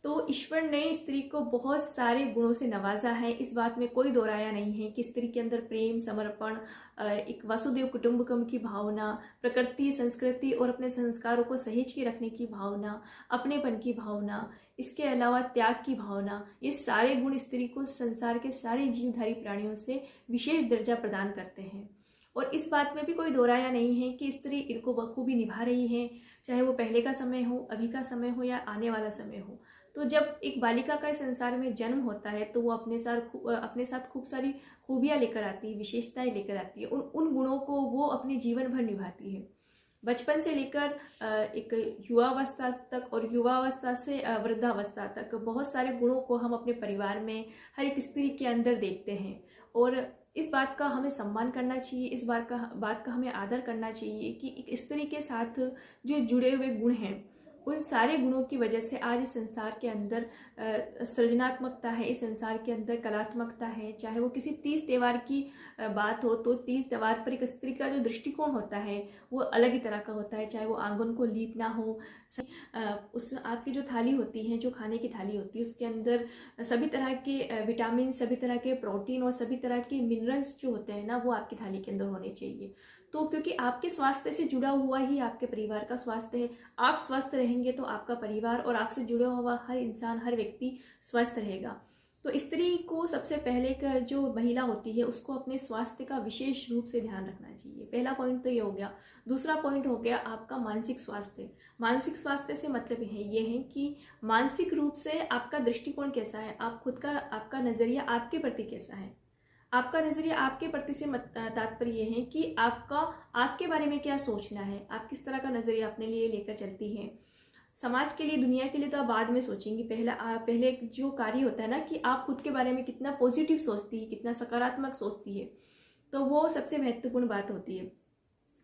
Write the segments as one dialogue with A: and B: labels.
A: तो ईश्वर ने स्त्री को बहुत सारे गुणों से नवाजा है। इस बात में कोई दो राया नहीं है कि स्त्री के अंदर प्रेम, समर्पण, एक वसुदेव कुटुंबकम की भावना, प्रकृति, संस्कृति और अपने संस्कारों को सहेज के रखने की भावना, अपनेपन की भावना, इसके अलावा त्याग की भावना, ये सारे गुण स्त्री को संसार के सारे जीवधारी प्राणियों से विशेष दर्जा प्रदान करते हैं। और इस बात में भी कोई दो राया नहीं है कि स्त्री इनको बखूबी निभा रही है, चाहे वो पहले का समय हो, अभी का समय हो या आने वाला समय हो। तो जब एक बालिका का इस संसार में जन्म होता है तो वो अपने साथ खूब सारी खूबियाँ लेकर आती है, विशेषताएं लेकर आती है। उन गुणों को वो अपने जीवन भर निभाती है। बचपन से लेकर एक युवावस्था तक और युवावस्था से वृद्धावस्था तक बहुत सारे गुणों को हम अपने परिवार में हर एक स्त्री के अंदर देखते हैं। और इस बात का हमें सम्मान करना चाहिए, इस बात का हमें आदर करना चाहिए कि एक स्त्री के साथ जो जुड़े हुए गुण हैं, उन सारे गुणों की वजह से आज इस संसार के अंदर सृजनात्मकता है, इस संसार के अंदर कलात्मकता है। चाहे वो किसी तीज त्योहार की बात हो तो तीज त्योहार पर एक स्त्री का जो दृष्टिकोण होता है वो अलग ही तरह का होता है। चाहे वो आंगन को लीपना हो, उस आपकी जो थाली होती है, जो खाने की थाली होती है, उसके अंदर सभी तरह के विटामिन, सभी तरह के प्रोटीन और सभी तरह के मिनरल्स जो होते हैं ना, वो आपकी थाली के अंदर होने चाहिए। तो क्योंकि आपके स्वास्थ्य से जुड़ा हुआ ही आपके परिवार का स्वास्थ्य है। आप स्वस्थ रहेंगे तो आपका परिवार और आपसे जुड़ा हुआ हर इंसान, हर व्यक्ति स्वस्थ रहेगा। तो स्त्री को सबसे पहले का जो महिला होती है उसको अपने स्वास्थ्य का विशेष रूप से ध्यान रखना चाहिए। पहला पॉइंट तो ये हो गया। दूसरा पॉइंट हो गया आपका मानसिक स्वास्थ्य। मानसिक स्वास्थ्य से मतलब ये है कि मानसिक रूप से आपका दृष्टिकोण कैसा है, आप खुद का, आपका नजरिया आपके प्रति कैसा है। आपका नजरिया आपके प्रति से तात्पर्य यह है कि आपके बारे में क्या सोचना है, आप किस तरह का नजरिया अपने लिए लेकर चलती हैं। समाज के लिए, दुनिया के लिए तो आप बाद में सोचेंगी। पहले जो कार्य होता है ना कि आप खुद के बारे में कितना पॉजिटिव सोचती है, कितना सकारात्मक सोचती है, तो वो सबसे महत्वपूर्ण बात होती है।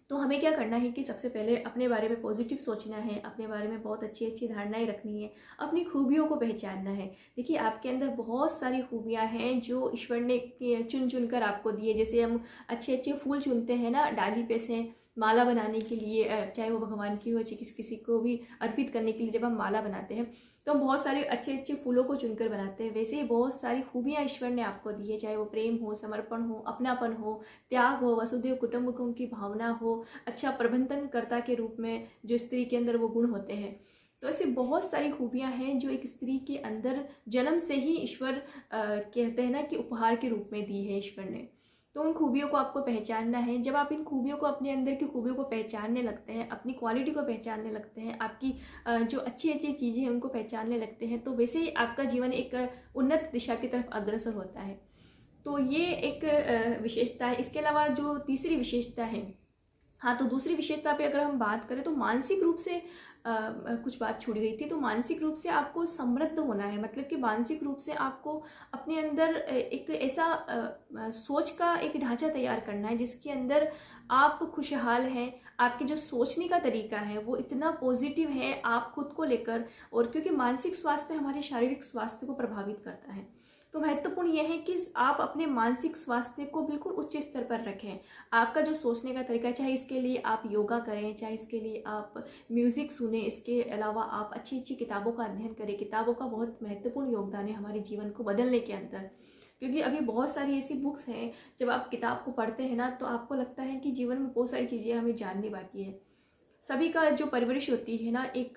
A: तो हमें क्या करना है कि सबसे पहले अपने बारे में पॉजिटिव सोचना है, अपने बारे में बहुत अच्छी अच्छी धारणाएं रखनी है, अपनी खूबियों को पहचानना है। देखिए, आपके अंदर बहुत सारी खूबियां हैं जो ईश्वर ने चुन चुन कर आपको दी है। जैसे हम अच्छे अच्छे फूल चुनते हैं ना डाली पे से माला बनाने के लिए, चाहे वो भगवान की हो, चाहे किसी को भी अर्पित करने के लिए जब हम माला बनाते हैं तो हम बहुत सारे अच्छे अच्छे फूलों को चुनकर बनाते हैं। वैसे ही बहुत सारी खूबियां ईश्वर ने आपको दी है, चाहे वो प्रेम हो, समर्पण हो, अपनापन हो, त्याग हो, वसुदेव कुटुंबकम की भावना हो, अच्छा प्रबंधनकर्ता के रूप में जो स्त्री के अंदर वो गुण होते हैं। तो ऐसी बहुत सारी खूबियां हैं जो एक स्त्री के अंदर जन्म से ही ईश्वर कहते हैं ना कि उपहार के रूप में दी है ईश्वर ने। तो उन खूबियों को आपको पहचानना है। जब आप इन खूबियों को, अपने अंदर की खूबियों को पहचानने लगते हैं, अपनी क्वालिटी को पहचानने लगते हैं, आपकी जो अच्छी अच्छी चीज़ें हैं उनको पहचानने लगते हैं, तो वैसे ही आपका जीवन एक उन्नत दिशा की तरफ अग्रसर होता है। तो ये एक विशेषता है। इसके अलावा जो तीसरी विशेषता है, हाँ, तो दूसरी विशेषता पे अगर हम बात करें तो मानसिक रूप से कुछ बात छूट गई थी। तो मानसिक रूप से आपको समृद्ध होना है, मतलब कि मानसिक रूप से आपको अपने अंदर एक ऐसा सोच का एक ढांचा तैयार करना है जिसके अंदर आप खुशहाल हैं। आपके जो सोचने का तरीका है वो इतना पॉजिटिव है आप खुद को लेकर, और क्योंकि मानसिक स्वास्थ्य हमारे शारीरिक स्वास्थ्य को प्रभावित करता है, तो महत्वपूर्ण यह है कि आप अपने मानसिक स्वास्थ्य को बिल्कुल उच्च स्तर पर रखें। आपका जो सोचने का तरीका है, चाहे इसके लिए आप योगा करें, चाहे इसके लिए आप म्यूजिक सुने, इसके अलावा आप अच्छी अच्छी किताबों का अध्ययन करें। किताबों का बहुत महत्वपूर्ण योगदान है हमारे जीवन को बदलने के अंदर, क्योंकि अभी बहुत सारी ऐसी बुक्स हैं, जब आप किताब को पढ़ते हैं ना तो आपको लगता है कि जीवन में बहुत सारी चीज़ें हमें जाननी बाकी है। सभी का जो परवरिश होती है ना, एक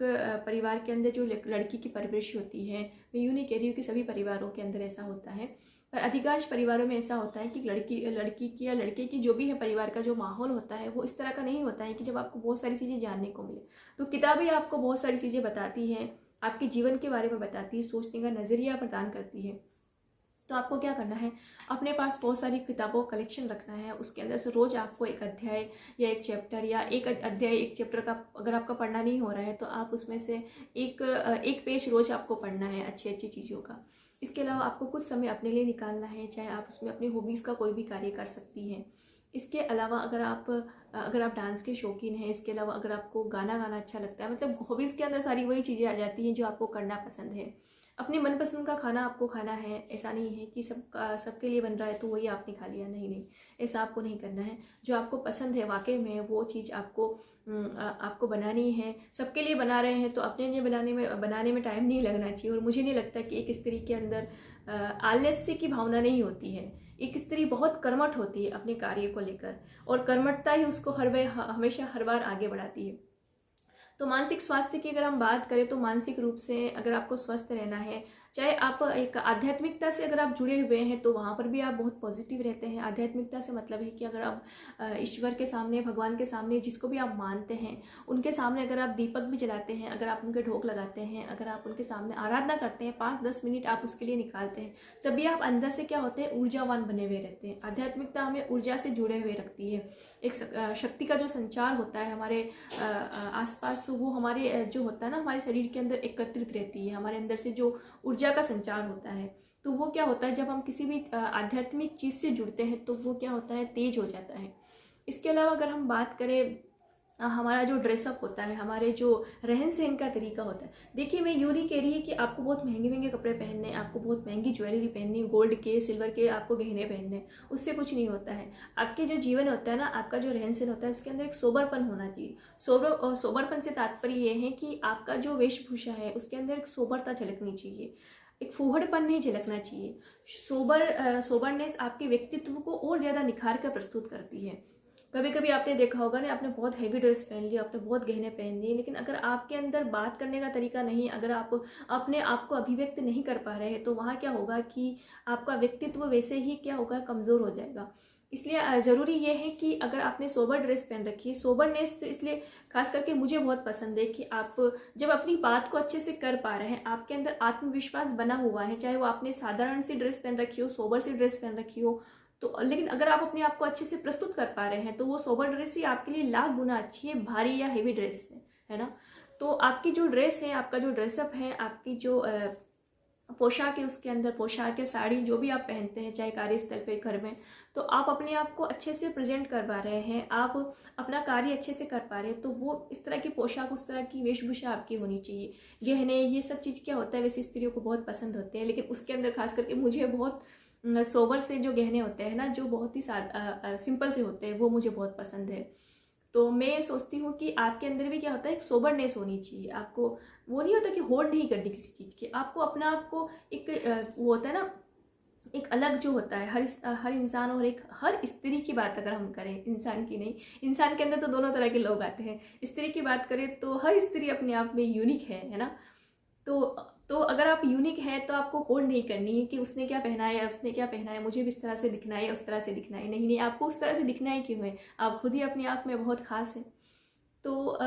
A: परिवार के अंदर जो लड़की की परवरिश होती है, मैं यूँ नहीं कह रही हूँ कि सभी परिवारों के अंदर ऐसा होता है, पर अधिकांश परिवारों में ऐसा होता है कि लड़की की या लड़के की जो भी है परिवार का जो माहौल होता है वो इस तरह का नहीं होता है कि जब आपको बहुत सारी चीज़ें जानने को मिले। तो किताबें आपको बहुत सारी चीज़ें बताती हैं, आपके जीवन के बारे में बताती है, सोचने का नज़रिया प्रदान करती है। तो आपको क्या करना है, अपने पास बहुत सारी किताबों का कलेक्शन रखना है। उसके अंदर से रोज आपको एक अध्याय या एक चैप्टर या एक अध्याय, एक चैप्टर का अगर आपका पढ़ना नहीं हो रहा है तो आप उसमें से एक पेज रोज आपको पढ़ना है अच्छी अच्छी चीज़ों का। इसके अलावा आपको कुछ समय अपने लिए निकालना है, चाहे आप उसमें अपनी हॉबीज़ का कोई भी कार्य कर सकती हैं। इसके अलावा अगर आप डांस के शौकीन हैं, इसके अलावा अगर आपको गाना गाना अच्छा लगता है, मतलब हॉबीज़ के अंदर सारी वही चीज़ें आ जाती हैं जो आपको करना पसंद है। अपनी मनपसंद का खाना आपको खाना है, ऐसा नहीं है कि सबके लिए बन रहा है तो वही आपने खा लिया, नहीं नहीं, ऐसा आपको नहीं करना है। जो आपको पसंद है वाकई में वो चीज़ आपको बनानी है। सबके लिए बना रहे हैं तो अपने लिए बनाने में टाइम नहीं लगना चाहिए। और मुझे नहीं लगता कि एक स्त्री के अंदर आलस्य की भावना नहीं होती है। एक स्त्री बहुत कर्मठ होती है अपने कार्य को लेकर, और कर्मठता ही उसको हमेशा हर बार आगे बढ़ाती है। तो मानसिक स्वास्थ्य की अगर हम बात करें तो मानसिक रूप से अगर आपको स्वस्थ रहना है, चाहे आप एक आध्यात्मिकता से अगर आप जुड़े हुए हैं तो वहाँ पर भी आप बहुत पॉजिटिव रहते हैं। आध्यात्मिकता से मतलब है कि अगर आप ईश्वर के सामने, भगवान के सामने, जिसको भी आप मानते हैं, उनके सामने अगर आप दीपक भी जलाते हैं, अगर आप उनके ढोक लगाते हैं, अगर आप उनके सामने आराधना करते हैं, 5-10 मिनट आप उसके लिए निकालते हैं, तभी आप अंदर से क्या होते हैं, ऊर्जावान बने हुए रहते हैं। आध्यात्मिकता हमें ऊर्जा से जुड़े हुए रखती है। एक शक्ति का जो संचार होता है हमारे आसपास, वो हमारे जो होता है ना, हमारे शरीर के अंदर एकत्रित रहती है। हमारे अंदर से जो ऊर्जा का संचार होता है, तो वो क्या होता है, जब हम किसी भी आध्यात्मिक चीज़ से जुड़ते हैं तो वो क्या होता है, तेज हो जाता है। इसके अलावा अगर हम बात करें हमारा जो ड्रेसअप होता है, हमारे जो रहन सहन का तरीका होता है, देखिए मैं यूँ नहीं कह रही कि आपको बहुत महंगे महंगे कपड़े पहनने, आपको बहुत महंगी ज्वेलरी पहननी, गोल्ड के, सिल्वर के आपको गहने पहनने, उससे कुछ नहीं होता है। आपके जो जीवन होता है ना, आपका जो रहन सहन होता है, उसके अंदर एक सोबरपन होना चाहिए। सोबरपन से तात्पर्य ये है कि आपका जो वेशभूषा है उसके अंदर एक सोबरता झलकनी चाहिए, एक फूहड़पन नहीं झलकना चाहिए। सोबरनेस आपके व्यक्तित्व को और ज़्यादा निखार कर प्रस्तुत करती है। कभी कभी आपने देखा होगा ना, आपने बहुत हैवी ड्रेस पहन लिया, आपने बहुत गहने पहन लिए, लेकिन अगर आपके अंदर बात करने का तरीका नहीं, अगर आप अपने आप को अभिव्यक्त नहीं कर पा रहे हैं, तो वहाँ क्या होगा कि आपका व्यक्तित्व वैसे ही क्या होगा, कमज़ोर हो जाएगा। इसलिए ज़रूरी ये है कि अगर आपने सोबर ड्रेस पहन रखी है, सोबरनेस इसलिए खास करके मुझे बहुत पसंद है कि आप जब अपनी बात को अच्छे से कर पा रहे हैं, आपके अंदर आत्मविश्वास बना हुआ है, चाहे वो आपने साधारण सी ड्रेस पहन रखी हो, सोबर सी ड्रेस पहन रखी हो, तो लेकिन अगर आप अपने आप को अच्छे से प्रस्तुत कर पा रहे हैं तो वो सोबर ड्रेस ही आपके लिए लाख गुना अच्छी है भारी या हेवी ड्रेस से, है ना। तो आपकी जो ड्रेस है, आपका जो ड्रेसअप है, आपकी जो पोशाक है, उसके अंदर पोशाक या साड़ी जो भी आप पहनते हैं, चाहे कार्यस्थल पे, घर में, तो आप अपने आप को अच्छे से प्रेजेंट कर पा रहे हैं, आप अपना कार्य अच्छे से कर पा रहे हैं, तो वो इस तरह की पोशाक, उस तरह की वेशभूषा आपकी होनी चाहिए। गहने, ये सब चीज़ क्या होता है, वैसे स्त्रियों को बहुत पसंद होते हैं, लेकिन उसके अंदर खास करके मुझे बहुत सोबर से जो गहने होते हैं ना, जो बहुत ही सिंपल से होते हैं, वो मुझे बहुत पसंद है। तो मैं सोचती हूँ कि आपके अंदर भी क्या होता है, एक सोबरनेस होनी चाहिए। आपको वो नहीं होता कि होड़ नहीं करनी किसी चीज़ की, आपको अपना आपको एक वो होता है ना, एक अलग जो होता है, हर इंसान और एक हर स्त्री की बात अगर हम करें, इंसान की नहीं, इंसान के अंदर तो दोनों तरह के लोग आते हैं, स्त्री की बात करें तो हर स्त्री अपने आप में यूनिक है ना। तो तो अगर आप यूनिक हैं तो आपको होल्ड नहीं करनी है कि उसने क्या पहना है, उसने क्या पहना है, मुझे भी इस तरह से दिखना है, उस तरह से दिखना है, नहीं नहीं, आपको उस तरह से दिखना है क्यों है, आप खुद ही अपने आप में बहुत खास है। तो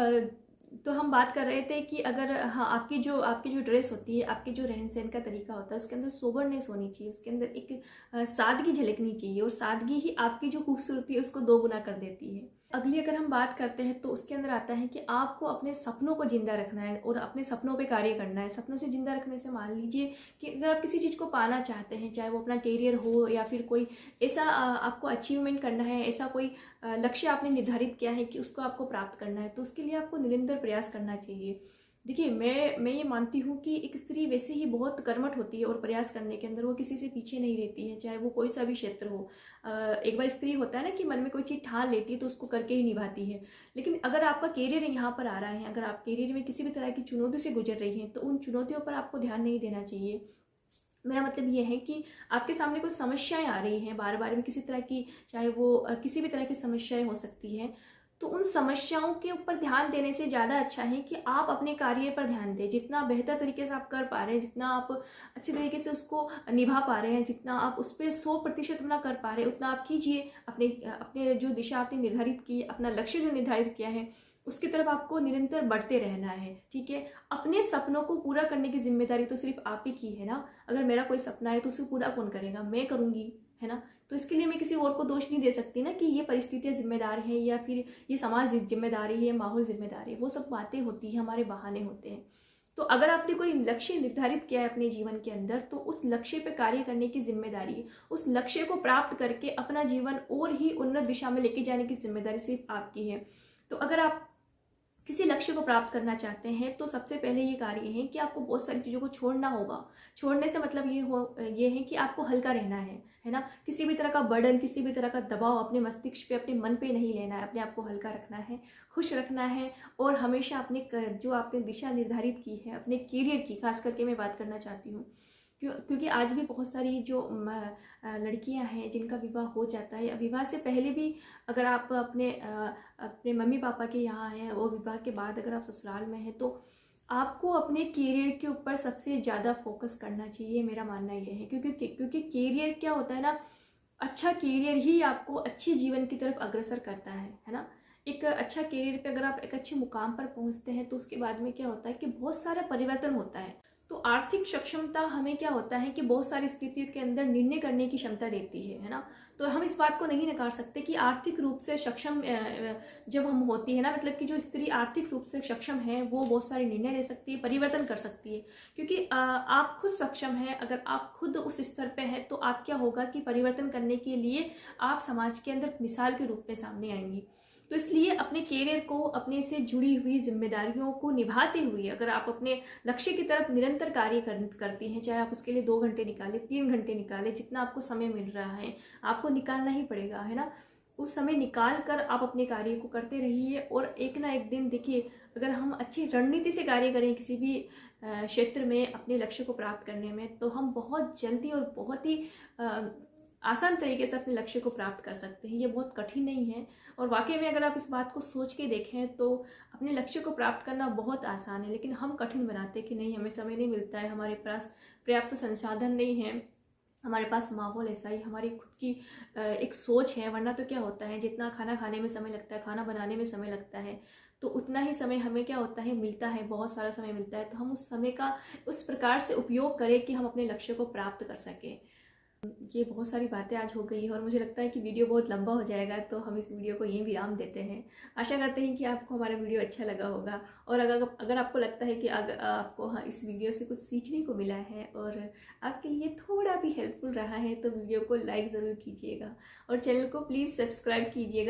A: तो हम बात कर रहे थे कि अगर हाँ, आपकी जो ड्रेस होती है, आपकी जो रहन सहन का तरीका होता है, उसके अंदर सोबरनेस होनी चाहिए, उसके अंदर एक सादगी झलकनी चाहिए, और सादगी ही आपकी जो खूबसूरती है उसको 2 गुना कर देती है। अगली अगर हम बात करते हैं तो उसके अंदर आता है कि आपको अपने सपनों को जिंदा रखना है और अपने सपनों पे कार्य करना है। सपनों से जिंदा रखने से मान लीजिए कि अगर आप किसी चीज़ को पाना चाहते हैं, चाहे वो अपना करियर हो या फिर कोई ऐसा आपको अचीवमेंट करना है, ऐसा कोई लक्ष्य आपने निर्धारित किया है कि उसको आपको प्राप्त करना है, तो उसके लिए आपको निरंतर प्रयास करना चाहिए। देखिए, मैं ये मानती हूँ कि एक स्त्री वैसे ही बहुत कर्मठ होती है, और प्रयास करने के अंदर वो किसी से पीछे नहीं रहती है, चाहे वो कोई सा भी क्षेत्र हो। एक बार स्त्री होता है ना कि मन में कोई चीज़ ठान लेती है तो उसको करके ही निभाती है। लेकिन अगर आपका करियर यहाँ पर आ रहा है, अगर आप करियर में किसी भी तरह की चुनौती से गुजर रही हैं, तो उन चुनौतियों पर आपको ध्यान नहीं देना चाहिए। मेरा मतलब ये है कि आपके सामने कुछ समस्याएं आ रही हैं बार बार में, किसी तरह की, चाहे वो किसी भी तरह की समस्याएं हो सकती हैं, तो उन समस्याओं के ऊपर ध्यान देने से ज़्यादा अच्छा है कि आप अपने कार्य पर ध्यान दें। जितना बेहतर तरीके से आप कर पा रहे हैं, जितना आप अच्छे तरीके से उसको निभा पा रहे हैं, जितना आप उस पर 100% अपना कर पा रहे हैं, उतना आप कीजिए। अपने अपने जो दिशा आपने निर्धारित की, अपना लक्ष्य जो निर्धारित किया है, उसकी तरफ आपको निरंतर बढ़ते रहना है, ठीक है। अपने सपनों को पूरा करने की जिम्मेदारी तो सिर्फ आप ही की है ना। अगर मेरा कोई सपना है तो उसे पूरा कौन करेगा, मैं करूँगी, है ना। तो इसके लिए मैं किसी और को दोष नहीं दे सकती ना कि ये परिस्थितियाँ जिम्मेदार हैं या फिर ये समाज जिम्मेदारी है, माहौल जिम्मेदारी है। वो सब बातें होती हैं, हमारे बहाने होते हैं। तो अगर आपने कोई लक्ष्य निर्धारित किया है अपने जीवन के अंदर, तो उस लक्ष्य पे कार्य करने की जिम्मेदारी, उस लक्ष्य को प्राप्त करके अपना जीवन और ही उन्नत दिशा में लेके जाने की जिम्मेदारी सिर्फ आपकी है। तो अगर आप किसी लक्ष्य को प्राप्त करना चाहते हैं तो सबसे पहले ये कार्य है कि आपको बहुत सारी चीज़ों को छोड़ना होगा। छोड़ने से मतलब ये है कि आपको हल्का रहना है ना। किसी भी तरह का बर्डन, किसी भी तरह का दबाव अपने मस्तिष्क पे, अपने मन पे नहीं लेना है। अपने आप को हल्का रखना है, खुश रखना है, और हमेशा जो आपने दिशा निर्धारित की है अपने करियर की, खास करके मैं बात करना चाहती हूँ क्योंकि आज भी बहुत सारी जो लड़कियां हैं जिनका विवाह हो जाता है, विवाह से पहले भी अगर आप अपने मम्मी पापा के यहाँ हैं और विवाह के बाद अगर आप ससुराल में हैं, तो आपको अपने करियर के ऊपर सबसे ज़्यादा फोकस करना चाहिए। मेरा मानना ये है क्योंकि करियर क्या होता है ना, अच्छा करियर ही आपको अच्छे जीवन की तरफ अग्रसर करता है ना। एक अच्छा करियर पे अगर आप एक अच्छे मुकाम पर पहुंचते हैं तो उसके बाद में क्या होता है कि बहुत सारा परिवर्तन होता है। तो आर्थिक सक्षमता हमें क्या होता है कि बहुत सारी स्थितियों के अंदर निर्णय करने की क्षमता देती है ना। तो हम इस बात को नहीं नकार सकते कि आर्थिक रूप से सक्षम जब हम होती है ना, मतलब कि जो स्त्री आर्थिक रूप से सक्षम है वो बहुत सारे निर्णय ले सकती है, परिवर्तन कर सकती है। क्योंकि आप खुद सक्षम हैं, अगर आप खुद उस स्तर पे हैं तो आप क्या होगा कि परिवर्तन करने के लिए आप समाज के अंदर मिसाल के रूप में सामने आएंगी। तो इसलिए अपने करियर को, अपने से जुड़ी हुई जिम्मेदारियों को निभाते हुए अगर आप अपने लक्ष्य की तरफ निरंतर कार्य करती हैं, चाहे आप उसके लिए 2 घंटे निकालें, 3 घंटे निकालें, जितना आपको समय मिल रहा है आपको निकालना ही पड़ेगा, है ना। उस समय निकाल कर आप अपने कार्य को करते रहिए, और एक ना एक दिन देखिए, अगर हम अच्छी रणनीति से कार्य करें किसी भी क्षेत्र में अपने लक्ष्य को प्राप्त करने में, तो हम बहुत जल्दी और बहुत ही आसान तरीके से अपने लक्ष्य को प्राप्त कर सकते हैं। ये बहुत कठिन नहीं है, और वाकई में अगर आप इस बात को सोच के देखें तो अपने लक्ष्य को प्राप्त करना बहुत आसान है, लेकिन हम कठिन बनाते कि नहीं, हमें समय नहीं मिलता है, हमारे पास पर्याप्त संसाधन नहीं है, हमारे पास माहौल ऐसा ही, हमारी खुद की एक सोच है। वरना तो क्या होता है, जितना खाना खाने में समय लगता है, खाना बनाने में समय लगता है, तो उतना ही समय हमें क्या होता है, मिलता है, बहुत सारा समय मिलता है। तो हम उस समय का उस प्रकार से उपयोग करें कि हम अपने लक्ष्य को प्राप्त कर सकें। ये बहुत सारी बातें आज हो गई है और मुझे लगता है कि वीडियो बहुत लंबा हो जाएगा, तो हम इस वीडियो को यहीं विराम देते हैं। आशा करते हैं कि आपको हमारा वीडियो अच्छा लगा होगा, और अगर आपको लगता है कि आपको इस वीडियो से कुछ सीखने को मिला है और आपके लिए थोड़ा भी हेल्पफुल रहा है, तो वीडियो को लाइक ज़रूर कीजिएगा और चैनल को प्लीज़ सब्सक्राइब कीजिएगा।